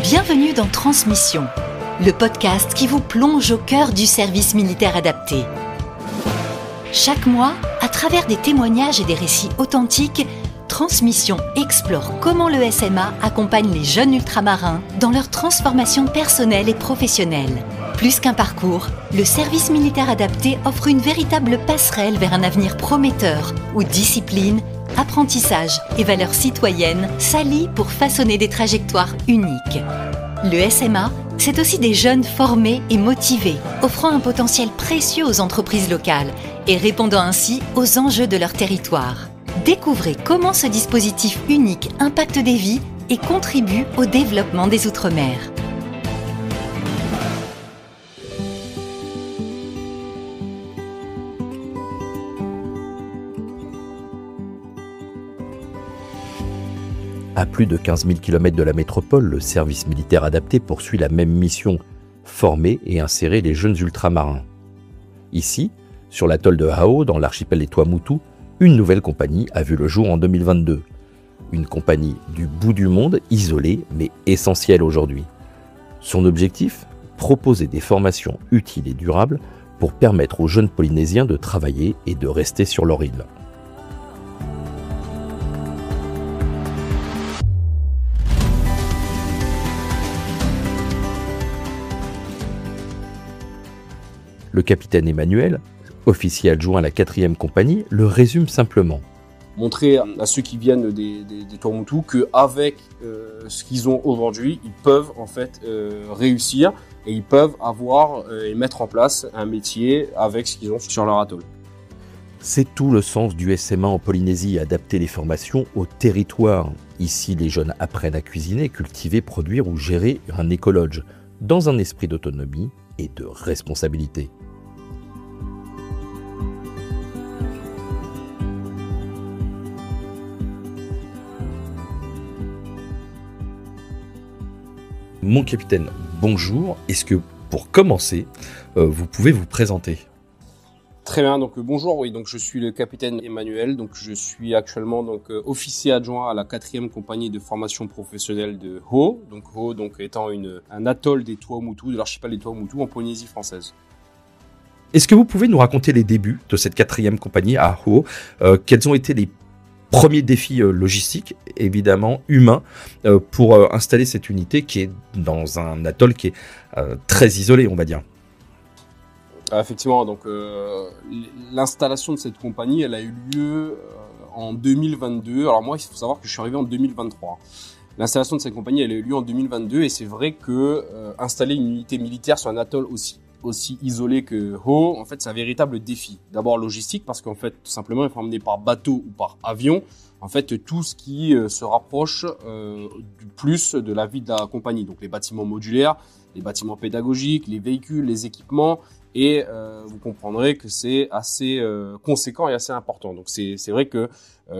Bienvenue dans Transmission, le podcast qui vous plonge au cœur du service militaire adapté. Chaque mois, à travers des témoignages et des récits authentiques, Transmission explore comment le SMA accompagne les jeunes ultramarins dans leur transformation personnelle et professionnelle. Plus qu'un parcours, le service militaire adapté offre une véritable passerelle vers un avenir prometteur où discipline, apprentissage et valeurs citoyennes s'allient pour façonner des trajectoires uniques. Le SMA, c'est aussi des jeunes formés et motivés, offrant un potentiel précieux aux entreprises locales et répondant ainsi aux enjeux de leur territoire. Découvrez comment ce dispositif unique impacte des vies et contribue au développement des Outre-mer. À plus de 15 000 km de la métropole, le service militaire adapté poursuit la même mission, former et insérer les jeunes ultramarins. Ici, sur l'atoll de Hao, dans l'archipel des Tuamotu, une nouvelle compagnie a vu le jour en 2022. Une compagnie du bout du monde, isolée mais essentielle aujourd'hui. Son objectif ? Proposer des formations utiles et durables pour permettre aux jeunes Polynésiens de travailler et de rester sur leur île. Le capitaine Emmanuel, officier adjoint à la 4e compagnie, le résume simplement. Montrer à ceux qui viennent des Tuamotu qu'avec ce qu'ils ont aujourd'hui, ils peuvent en fait réussir et ils peuvent avoir et mettre en place un métier avec ce qu'ils ont sur leur atoll. C'est tout le sens du SMA en Polynésie, adapter les formations au territoire. Ici, les jeunes apprennent à cuisiner, cultiver, produire ou gérer un écolodge, dans un esprit d'autonomie et de responsabilité. Mon capitaine, bonjour. Est-ce que, pour commencer, vous pouvez vous présenter ? Très bien, donc bonjour, oui, donc je suis le capitaine Emmanuel, donc je suis actuellement officier adjoint à la 4e compagnie de formation professionnelle de Ho, donc Ho étant un atoll des Tuamotu, de l'archipel des Tuamotu en Polynésie française. Est-ce que vous pouvez nous raconter les débuts de cette 4e compagnie à Ho ? Quels ont été les premiers défis logistiques, évidemment humains, pour installer cette unité qui est dans un atoll qui est très isolé, on va dire. Effectivement, donc l'installation de cette compagnie, elle a eu lieu en 2022. Alors moi, il faut savoir que je suis arrivé en 2023. L'installation de cette compagnie, elle a eu lieu en 2022 et c'est vrai que installer une unité militaire sur un atoll aussi isolé que Ho, en fait, c'est un véritable défi. D'abord logistique, parce qu'en fait, tout simplement, il faut emmener par bateau ou par avion, en fait, tout ce qui se rapproche du plus de la vie de la compagnie. Donc, les bâtiments modulaires, les bâtiments pédagogiques, les véhicules, les équipements, et vous comprendrez que c'est assez conséquent et assez important. Donc, c'est vrai que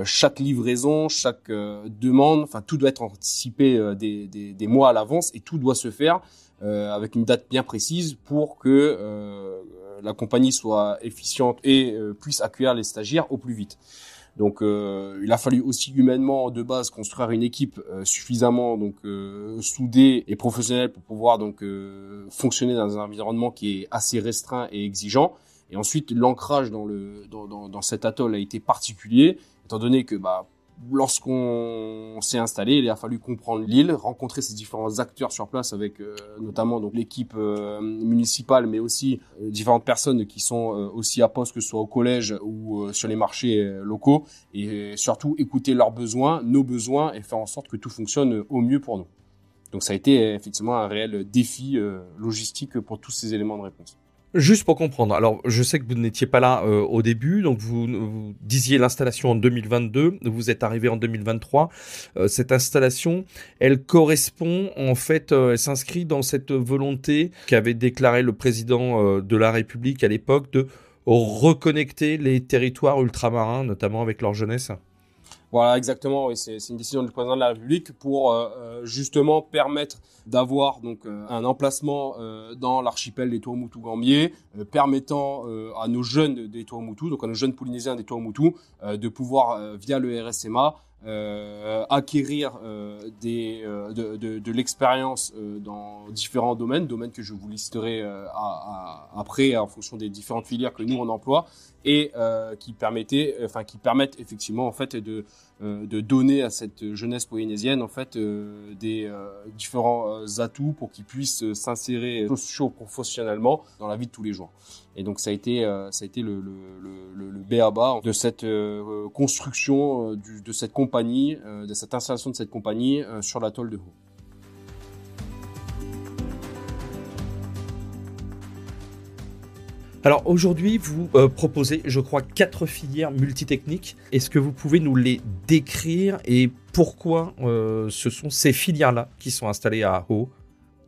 chaque livraison, chaque demande, enfin, tout doit être anticipé des mois à l'avance et tout doit se faire avec une date bien précise pour que la compagnie soit efficiente et puisse accueillir les stagiaires au plus vite. Donc il a fallu aussi humainement de base construire une équipe suffisamment soudée et professionnelle pour pouvoir fonctionner dans un environnement qui est assez restreint et exigeant. Et ensuite l'ancrage dans cet atoll a été particulier étant donné que lorsqu'on s'est installé, il a fallu comprendre l'île, rencontrer ces différents acteurs sur place avec notamment l'équipe municipale, mais aussi différentes personnes qui sont aussi à poste, que ce soit au collège ou sur les marchés locaux, et surtout écouter leurs besoins, nos besoins, et faire en sorte que tout fonctionne au mieux pour nous. Donc ça a été effectivement un réel défi logistique pour tous ces éléments de réponse. Juste pour comprendre, alors je sais que vous n'étiez pas là au début, donc vous disiez l'installation en 2022, vous êtes arrivé en 2023. Cette installation, elle correspond en fait, elle s'inscrit dans cette volonté qu'avait déclaré le président de la République à l'époque de reconnecter les territoires ultramarins, notamment avec leur jeunesse. Voilà, exactement. Oui, c'est une décision du président de la République pour justement permettre d'avoir un emplacement dans l'archipel des Tuamotu Gambier, permettant à nos jeunes des Tuamotu, donc à nos jeunes Polynésiens des Tuamotu, de pouvoir via le RSMA acquérir de l'expérience dans différents domaines que je vous listerai après en fonction des différentes filières que nous on emploie, et qui permettent effectivement en fait de donner à cette jeunesse polynésienne en fait des différents atouts pour qu'ils puissent s'insérer socio-professionnellement dans la vie de tous les jours. Et donc ça a été le b.a.-ba de cette construction de cette compagnie, de cette installation de cette compagnie sur l'atoll de Ho. Alors aujourd'hui, vous proposez, je crois, 4 filières multitechniques. Est-ce que vous pouvez nous les décrire et pourquoi ce sont ces filières-là qui sont installées à Ho?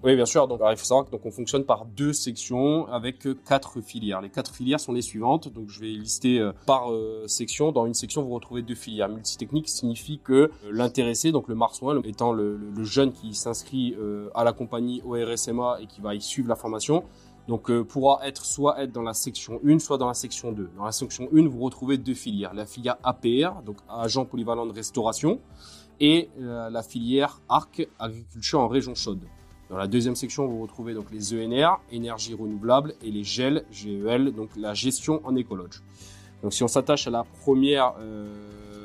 Oui, bien sûr. Donc, alors, il faut savoir qu'on fonctionne par 2 sections avec 4 filières. Les 4 filières sont les suivantes. Donc, je vais lister par section. Dans une section, vous retrouvez 2 filières. Multitechnique signifie que l'intéressé, donc le marsouin, étant le jeune qui s'inscrit à la compagnie ORSMA et qui va y suivre la formation, donc pourra soit être dans la section 1, soit dans la section 2. Dans la section 1, vous retrouvez 2 filières. La filière APR, donc agent polyvalent de restauration, et la filière ARC, agriculture en région chaude. Dans la deuxième section, vous retrouvez donc les ENR, énergie renouvelable, et les GEL, GEL, donc la gestion en écologe. Donc si on s'attache à la première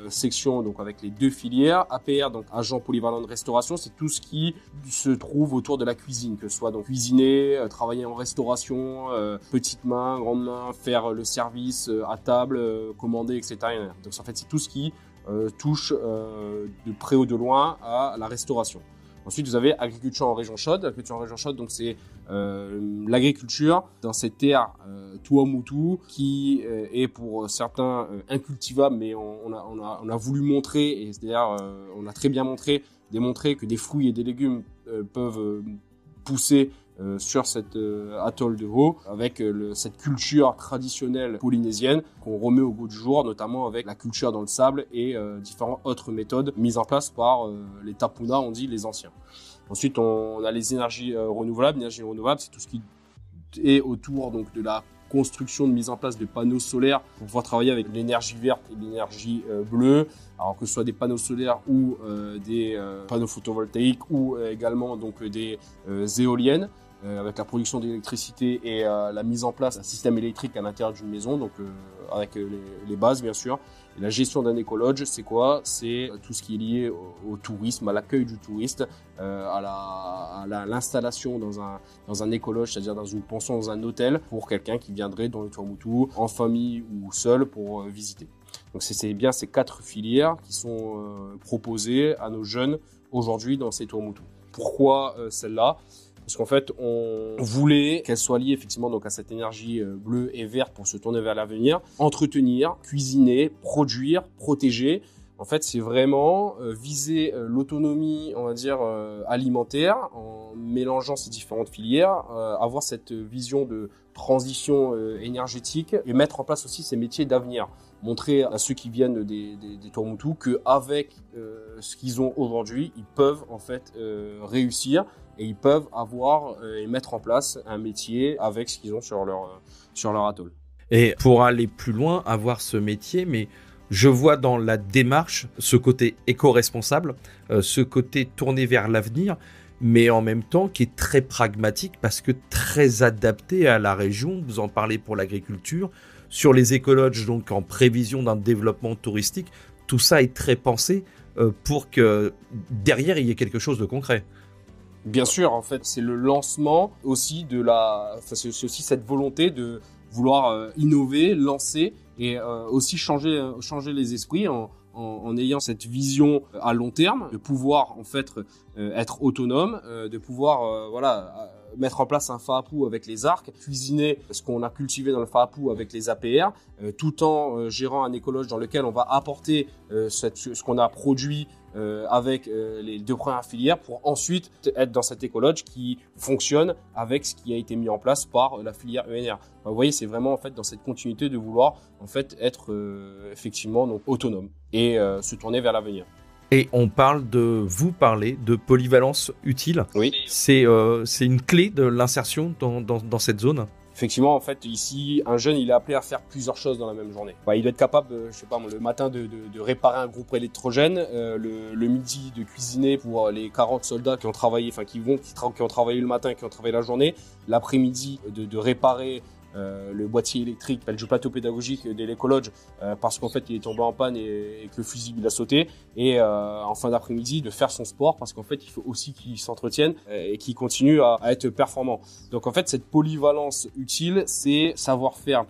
section, donc avec les 2 filières, APR, donc agent polyvalent de restauration, c'est tout ce qui se trouve autour de la cuisine, que ce soit donc cuisiner, travailler en restauration, petite main, grande main, faire le service à table, commander, etc. Donc en fait, c'est tout ce qui touche de près ou de loin à la restauration. Ensuite, vous avez agriculture en région chaude. L'agriculture en région chaude, donc c'est l'agriculture dans ces terres Tuamotu qui est pour certains incultivable, mais on a voulu montrer, et c'est-à-dire on a très bien démontré que des fruits et des légumes peuvent pousser sur cet atoll de Ho, avec cette culture traditionnelle polynésienne qu'on remet au goût du jour, notamment avec la culture dans le sable et différentes autres méthodes mises en place par les tapuna, on dit les anciens. Ensuite, on a les énergies renouvelables. L'énergie renouvelable, c'est tout ce qui est autour donc de la construction, de mise en place de panneaux solaires pour pouvoir travailler avec l'énergie verte et l'énergie bleue, alors que ce soit des panneaux solaires ou des panneaux photovoltaïques, ou également donc des éoliennes, avec la production d'électricité et la mise en place d'un système électrique à l'intérieur d'une maison, donc avec les bases bien sûr. Et la gestion d'un écolodge, c'est quoi? C'est tout ce qui est lié au tourisme, à l'accueil du touriste, à l'installation dans un écolodge, c'est-à-dire dans une pension, dans un hôtel, pour quelqu'un qui viendrait dans le Tuamotu, en famille ou seul, pour visiter. Donc c'est bien ces 4 filières qui sont proposées à nos jeunes aujourd'hui dans ces Tuamotu. Pourquoi celle-là? Parce qu'en fait, on voulait qu'elle soit liée effectivement donc à cette énergie bleue et verte pour se tourner vers l'avenir, entretenir, cuisiner, produire, protéger. En fait, c'est vraiment viser l'autonomie, on va dire, alimentaire en mélangeant ces différentes filières, avoir cette vision de transition énergétique et mettre en place aussi ces métiers d'avenir. Montrer à ceux qui viennent des Tuamotu qu'avec ce qu'ils ont aujourd'hui, ils peuvent en fait réussir, et ils peuvent avoir et mettre en place un métier avec ce qu'ils ont sur leur atoll. Et pour aller plus loin, avoir ce métier, mais je vois dans la démarche ce côté éco-responsable, ce côté tourné vers l'avenir, mais en même temps qui est très pragmatique parce que très adapté à la région. Vous en parlez pour l'agriculture, sur les écolodges, donc en prévision d'un développement touristique. Tout ça est très pensé pour que derrière il y ait quelque chose de concret. Bien sûr, en fait, c'est le lancement aussi c'est aussi cette volonté de vouloir innover, lancer et aussi changer les esprits en ayant cette vision à long terme, de pouvoir en fait être autonome, de pouvoir mettre en place un faapu avec les arcs, cuisiner ce qu'on a cultivé dans le faapu avec les APR, tout en gérant un écolodge dans lequel on va apporter ce qu'on a produit avec les 2 premières filières, pour ensuite être dans cet écolodge qui fonctionne avec ce qui a été mis en place par la filière ENR. Enfin, vous voyez, c'est vraiment en fait dans cette continuité de vouloir en fait être effectivement donc autonome et se tourner vers l'avenir. Et vous parlez de polyvalence utile. Oui. C'est une clé de l'insertion dans cette zone. Effectivement, en fait, ici, un jeune, il est appelé à faire plusieurs choses dans la même journée. Il doit être capable, le matin de réparer un groupe électrogène, le midi de cuisiner pour les 40 soldats qui ont travaillé, qui ont travaillé le matin, qui ont travaillé la journée. L'après-midi, de réparer le boîtier électrique, le plateau pédagogique de l'écolodge, parce qu'en fait il est tombé en panne et que le fusible il a sauté, et en fin d'après-midi de faire son sport, parce qu'en fait il faut aussi qu'il s'entretienne et qu'il continue à être performant. Donc en fait cette polyvalence utile, c'est savoir faire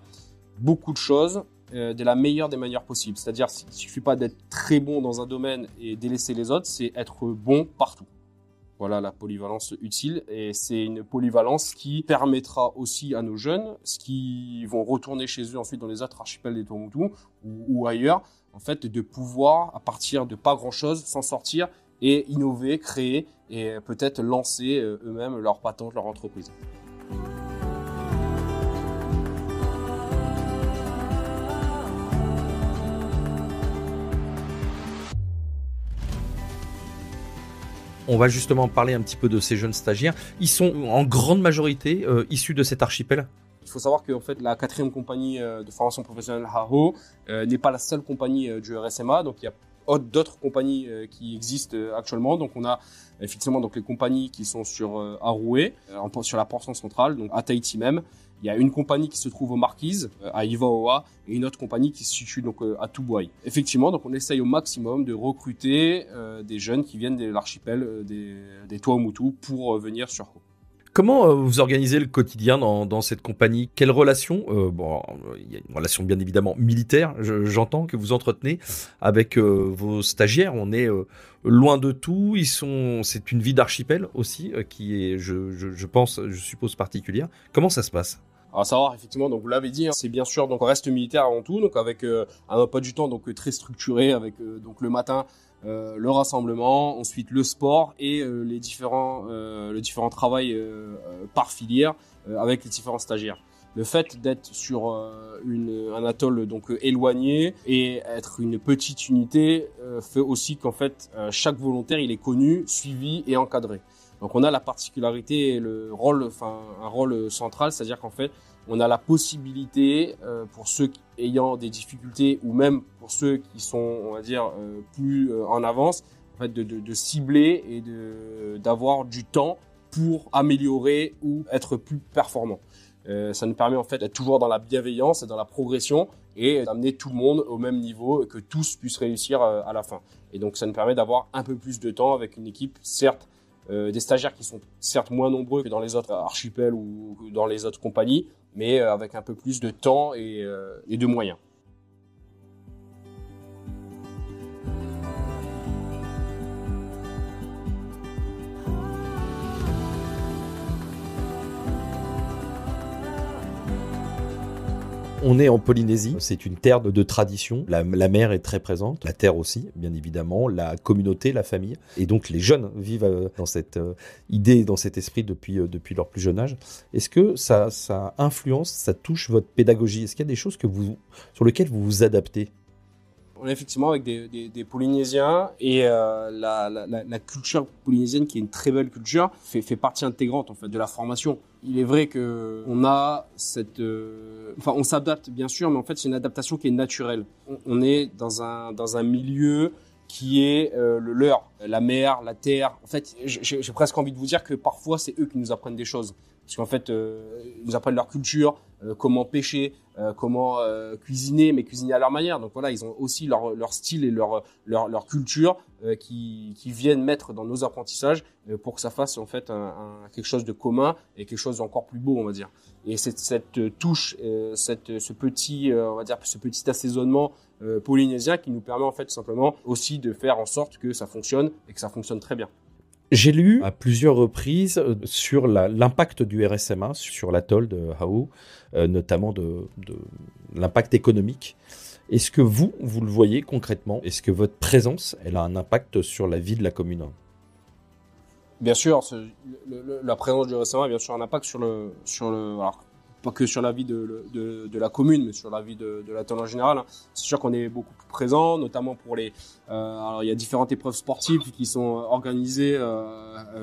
beaucoup de choses de la meilleure des manières possibles. C'est-à-dire il suffit pas d'être très bon dans un domaine et délaisser les autres, c'est être bon partout. Voilà la polyvalence utile, et c'est une polyvalence qui permettra aussi à nos jeunes, qui vont retourner chez eux ensuite dans les autres archipels des Tuamotu ou ailleurs, en fait, de pouvoir, à partir de pas grand-chose, s'en sortir et innover, créer et peut-être lancer eux-mêmes leur patente, leur entreprise. On va justement parler un petit peu de ces jeunes stagiaires. Ils sont en grande majorité issus de cet archipel. Il faut savoir que en fait, la 4e compagnie de formation professionnelle HAHO n'est pas la seule compagnie du RSMA. Donc il y a d'autres compagnies qui existent actuellement. Donc on a effectivement donc les compagnies qui sont sur Aroué, sur la portion centrale, donc à Tahiti même. Il y a une compagnie qui se trouve aux Marquises, à Ivaoa, et une autre compagnie qui se situe donc à Tubuai. Effectivement, donc on essaye au maximum de recruter des jeunes qui viennent de l'archipel des Tuamotu pour venir sur Hau. Comment vous organisez le quotidien dans cette compagnie? Quelle relation il y a une relation bien évidemment militaire, j'entends, que vous entretenez avec vos stagiaires. On est loin de tout. C'est une vie d'archipel aussi qui est, je suppose, particulière. Comment ça se passe? À savoir, effectivement, donc vous l'avez dit, c'est bien sûr, donc on reste militaire avant tout, donc avec un emploi du temps donc très structuré, avec donc le matin le rassemblement, ensuite le sport et le différent travail par filière avec les différents stagiaires. Le fait d'être sur un atoll donc éloigné et être une petite unité fait aussi qu'en fait chaque volontaire il est connu, suivi et encadré. Donc on a la particularité et un rôle central, c'est-à-dire qu'en fait on a la possibilité pour ceux ayant des difficultés ou même pour ceux qui sont, on va dire, plus en avance, en fait de cibler et d'avoir du temps pour améliorer ou être plus performant. Ça nous permet en fait d'être toujours dans la bienveillance et dans la progression et d'amener tout le monde au même niveau et que tous puissent réussir à la fin. Et donc ça nous permet d'avoir un peu plus de temps avec une équipe, certes, des stagiaires qui sont certes moins nombreux que dans les autres archipels ou dans les autres compagnies, mais avec un peu plus de temps et de moyens. On est en Polynésie, c'est une terre de tradition. La mer est très présente, la terre aussi, bien évidemment, la communauté, la famille. Et donc les jeunes vivent dans cette idée, dans cet esprit depuis leur plus jeune âge. Est-ce que ça influence, ça touche votre pédagogie? Est-ce qu'il y a des choses sur lesquelles vous vous adaptez? On est effectivement avec des Polynésiens et la culture polynésienne, qui est une très belle culture, fait partie intégrante en fait de la formation. Il est vrai que on a on s'adapte bien sûr, mais en fait c'est une adaptation qui est naturelle. On est dans un milieu qui est le leur, la mer, la terre. En fait, j'ai presque envie de vous dire que parfois c'est eux qui nous apprennent des choses. Parce qu'en fait, ils nous apprennent leur culture, comment pêcher, comment cuisiner, mais cuisiner à leur manière. Donc voilà, ils ont aussi leur style et leur culture qui viennent mettre dans nos apprentissages pour que ça fasse en fait quelque chose de commun et quelque chose d'encore plus beau, on va dire. Et cette touche, ce petit assaisonnement polynésien qui nous permet en fait simplement aussi de faire en sorte que ça fonctionne et que ça fonctionne très bien. J'ai lu à plusieurs reprises sur l'impact du RSMA sur l'atoll de Hau, notamment de l'impact économique. Est-ce que vous le voyez concrètement? Est-ce que votre présence, elle a un impact sur la vie de la commune? Bien sûr, la présence du RSMA a bien sûr un impact sur le. Alors, pas que sur la vie de la commune, mais sur la vie de l'atoll en général. Hein. C'est sûr qu'on est beaucoup plus présent, notamment pour alors il y a différentes épreuves sportives qui sont organisées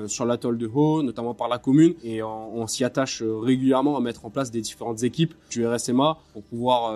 sur l'atoll de Hau, notamment par la commune, et on s'y attache régulièrement à mettre en place des différentes équipes du RSMA pour pouvoir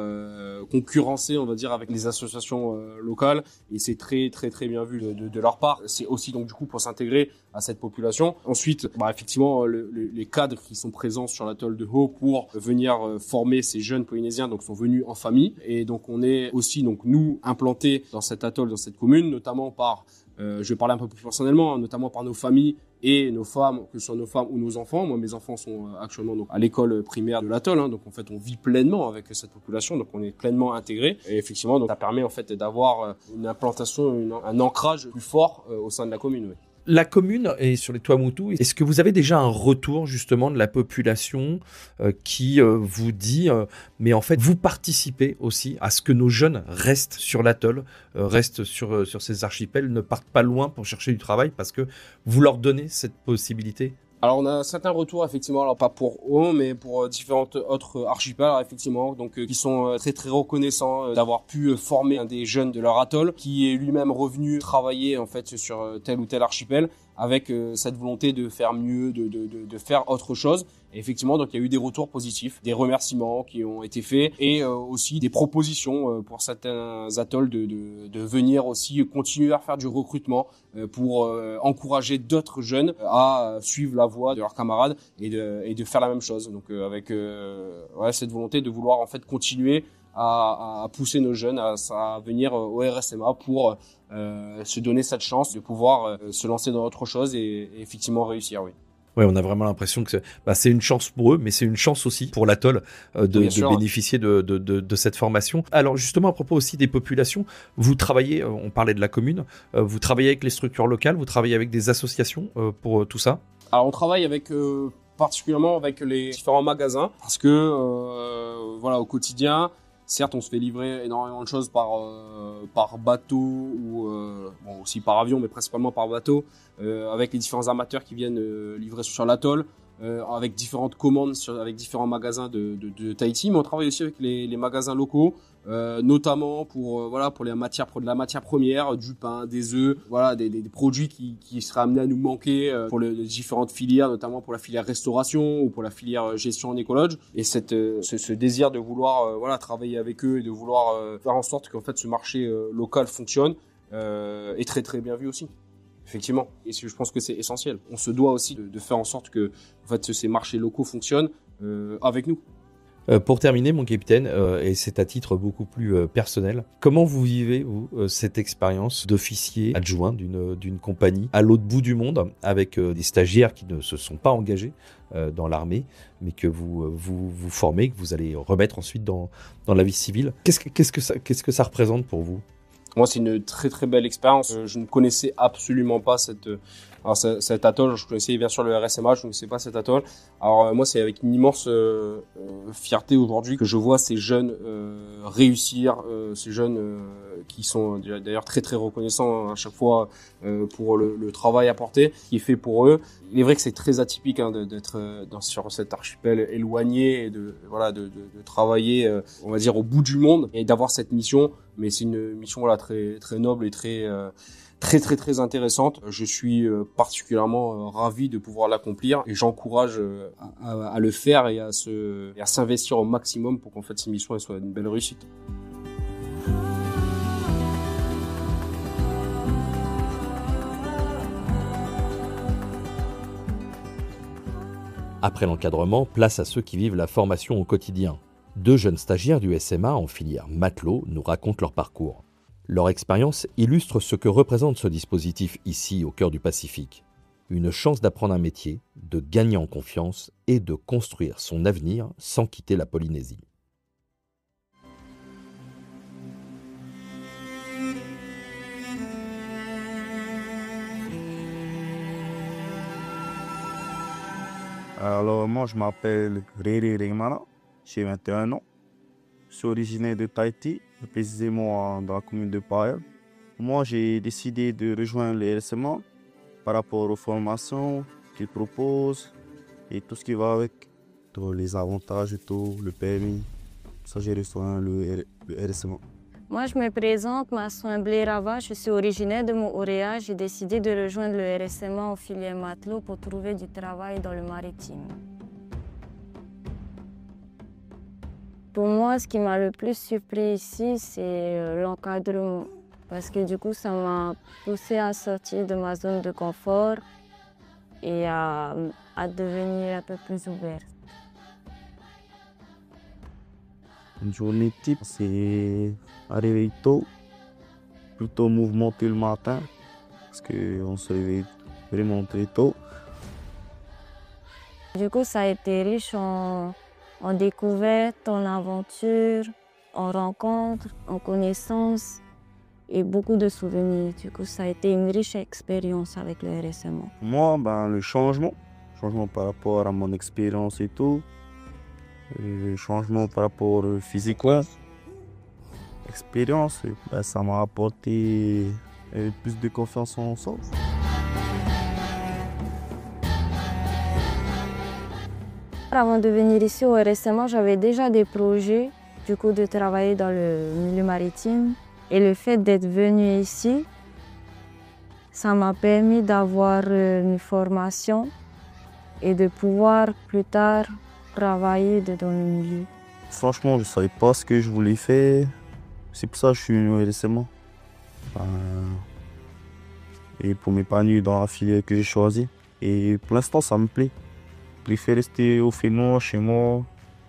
concurrencer, on va dire, avec les associations locales, et c'est très très très bien vu de leur part. C'est aussi donc du coup pour s'intégrer à cette population. Ensuite, effectivement, les cadres qui sont présents sur l'atoll de Hau pour venir former ces jeunes Polynésiens donc sont venus en famille, et donc on est aussi donc nous implantés dans cet atoll, dans cette commune, notamment par je vais parler un peu plus personnellement, hein, notamment par nos familles et nos femmes, que ce soit nos femmes ou nos enfants. Moi, mes enfants sont actuellement donc à l'école primaire de l'atoll, hein, donc en fait on vit pleinement avec cette population, donc on est pleinement intégré, et effectivement donc ça permet en fait d'avoir une implantation, un ancrage plus fort au sein de la commune. Oui. La commune est sur les Tuamotu. Est-ce que vous avez déjà un retour justement de la population qui vous dit mais en fait vous participez aussi à ce que nos jeunes restent sur l'atoll, restent sur ces archipels, ne partent pas loin pour chercher du travail parce que vous leur donnez cette possibilité? Alors on a certains retours effectivement, alors pas pour Hau, mais pour différentes autres archipels effectivement, donc qui sont très très reconnaissants d'avoir pu former un des jeunes de leur atoll, qui est lui-même revenu travailler en fait sur tel ou tel archipel, avec cette volonté de faire mieux, de faire autre chose. Et effectivement, donc il y a eu des retours positifs, des remerciements qui ont été faits, et aussi des propositions pour certains atolls de venir aussi continuer à faire du recrutement pour encourager d'autres jeunes à suivre la voie de leurs camarades et de faire la même chose. Donc avec cette volonté de vouloir en fait continuer à pousser nos jeunes à venir au RSMA pour se donner cette chance de pouvoir se lancer dans autre chose et effectivement réussir, oui. Ouais, on a vraiment l'impression que c'est une chance pour eux, mais c'est une chance aussi pour l'atoll de bénéficier de cette formation. Alors justement, à propos aussi des populations, vous travaillez, on parlait de la commune, vous travaillez avec les structures locales, vous travaillez avec des associations pour tout ça? Alors on travaille avec particulièrement avec les différents magasins, parce que au quotidien, certes, on se fait livrer énormément de choses par bateau ou aussi par avion, mais principalement par bateau, avec les différents amateurs qui viennent livrer sur l'atoll, avec différentes commandes avec différents magasins de Tahiti, mais on travaille aussi avec les magasins locaux, notamment pour la matière première, du pain, des œufs, des produits qui seraient amenés à nous manquer pour les différentes filières, notamment pour la filière restauration ou pour la filière gestion en écologe. Et ce désir de vouloir travailler avec eux et de vouloir faire en sorte qu'en fait ce marché local fonctionne est très très bien vu aussi. Effectivement, et je pense que c'est essentiel. On se doit aussi de faire en sorte que en fait ces marchés locaux fonctionnent avec nous. Pour terminer, mon capitaine, et c'est à titre beaucoup plus personnel, comment vous vivez, vous, cette expérience d'officier adjoint d'une compagnie à l'autre bout du monde, avec des stagiaires qui ne se sont pas engagés dans l'armée, mais que vous formez, que vous allez remettre ensuite dans la vie civile. Qu'est-ce que ça représente pour vous? Moi, c'est une très très belle expérience. Je ne connaissais absolument pas cet atoll. Je connaissais bien sûr le RSMA, je ne connaissais pas cet atoll. Alors moi, c'est avec une immense fierté aujourd'hui que je vois ces jeunes réussir, ces jeunes qui sont d'ailleurs très très reconnaissants à chaque fois pour le travail apporté qui est fait pour eux. Il est vrai que c'est très atypique d'être sur cet archipel éloigné et de travailler, on va dire, au bout du monde et d'avoir cette mission. Mais c'est une mission très très noble et très très très intéressante. Je suis particulièrement ravi de pouvoir l'accomplir et j'encourage à le faire et à s'investir au maximum pour qu'en fait ces missions soient une belle réussite. Après l'encadrement, place à ceux qui vivent la formation au quotidien. 2 jeunes stagiaires du SMA en filière matelot nous racontent leur parcours. Leur expérience illustre ce que représente ce dispositif ici au cœur du Pacifique. Une chance d'apprendre un métier, de gagner en confiance et de construire son avenir sans quitter la Polynésie. Alors moi je m'appelle Riri Ringmana, j'ai 21 ans. Je suis originaire de Tahiti, précisément dans la commune de Paia. Moi j'ai décidé de rejoindre les RSMA par rapport aux formations qu'ils proposent et tout ce qui va avec. les avantages et tout, le PMI. Ça, j'ai rejoint le RSMA. Moi, je me présente, Massoin Blairava, je suis originaire de Mooréa. J'ai décidé de rejoindre le RSMA en filière matelot pour trouver du travail dans le maritime. Pour moi, ce qui m'a le plus surpris ici, c'est l'encadrement. Parce que du coup, ça m'a poussé à sortir de ma zone de confort et à devenir un peu plus ouverte. Une journée type, c'est arriver tôt, plutôt mouvementé le matin, parce qu'on se réveille vraiment très tôt. Du coup, ça a été riche en découvertes, en aventures, en rencontres, en connaissances et beaucoup de souvenirs. Du coup, ça a été une riche expérience avec le RSMA. Moi, le changement par rapport à mon expérience et tout, le changement par rapport au physique, expérience, ça m'a apporté plus de confiance en soi. Avant de venir ici au RSMA, j'avais déjà des projets de travailler dans le milieu maritime. Et le fait d'être venue ici, ça m'a permis d'avoir une formation et de pouvoir plus tard travailler dans le milieu. Franchement, je ne savais pas ce que je voulais faire. C'est pour ça que je suis venu au RSMA. Et pour m'épanouir dans la filière que j'ai choisie. Et pour l'instant, ça me plaît. Je préfère rester au Fénois, chez moi,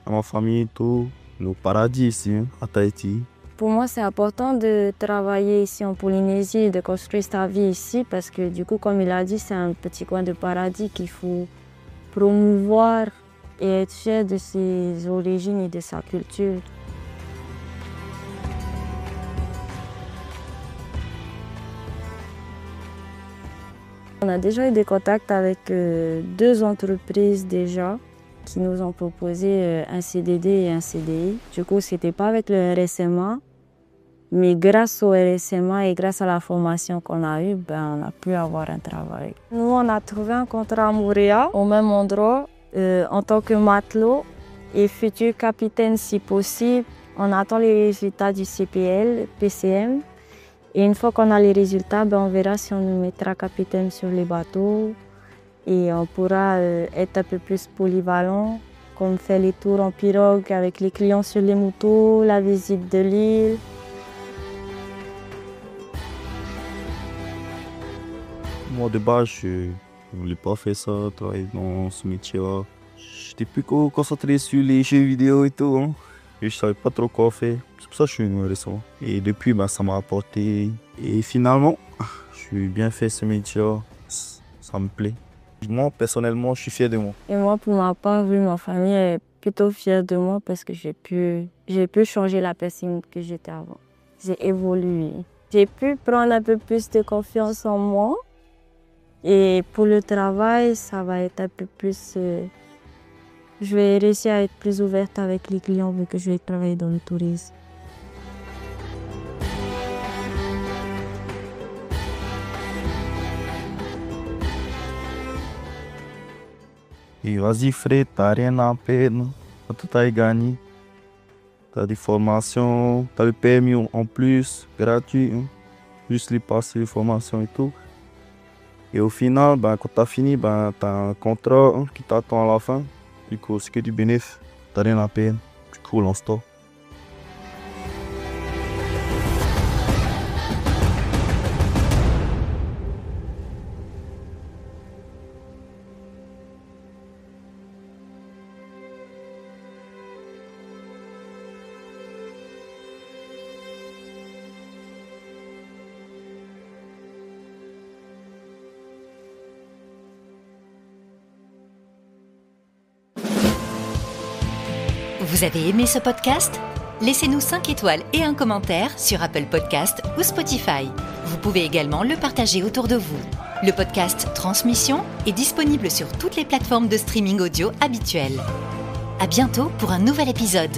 à ma famille et tout. Le paradis ici, à Tahiti. Pour moi, c'est important de travailler ici en Polynésie et de construire sa vie ici parce que du coup, comme il a dit, c'est un petit coin de paradis qu'il faut promouvoir et être fier de ses origines et de sa culture. On a déjà eu des contacts avec 2 entreprises déjà qui nous ont proposé un CDD et un CDI. Du coup, ce n'était pas avec le RSMA, mais grâce au RSMA et grâce à la formation qu'on a eue, on a pu avoir un travail. Nous, on a trouvé un contrat à Mooréa, au même endroit, en tant que matelot et futur capitaine si possible. On attend les résultats du CPL, PCM. Et une fois qu'on a les résultats, on verra si on nous mettra capitaine sur les bateaux. Et on pourra être un peu plus polyvalent, comme faire les tours en pirogue avec les clients sur les motos, la visite de l'île. Moi, de base, je ne voulais pas faire ça, travailler dans ce métier-là. J'étais plus concentré sur les jeux vidéo et tout. Et je ne savais pas trop quoi faire. C'est pour ça que je suis venu au RSMA. Et depuis, ça m'a apporté. Et finalement, je suis bien fait ce métier-là. Ça me plaît. Moi, personnellement, je suis fier de moi. Et moi, pour ma part, ma famille est plutôt fière de moi parce que j'ai pu changer la personne que j'étais avant. J'ai évolué. J'ai pu prendre un peu plus de confiance en moi. Et pour le travail, ça va être un peu plus... je vais réussir à être plus ouverte avec les clients vu que je vais travailler dans le tourisme. Et vas-y frère, t'as rien à perdre, tout a gagné. T'as des formations, t'as le PMI en plus, gratuit, juste les passer les formations et tout. Et au final, quand t'as fini, t'as un contrat qui t'attend à la fin. Du coup, c'est que du bénéfice, t'as rien à perdre, du coup, lance-toi. Vous avez aimé ce podcast ? Laissez-nous 5 étoiles et un commentaire sur Apple Podcast ou Spotify. Vous pouvez également le partager autour de vous. Le podcast Transmission est disponible sur toutes les plateformes de streaming audio habituelles. À bientôt pour un nouvel épisode.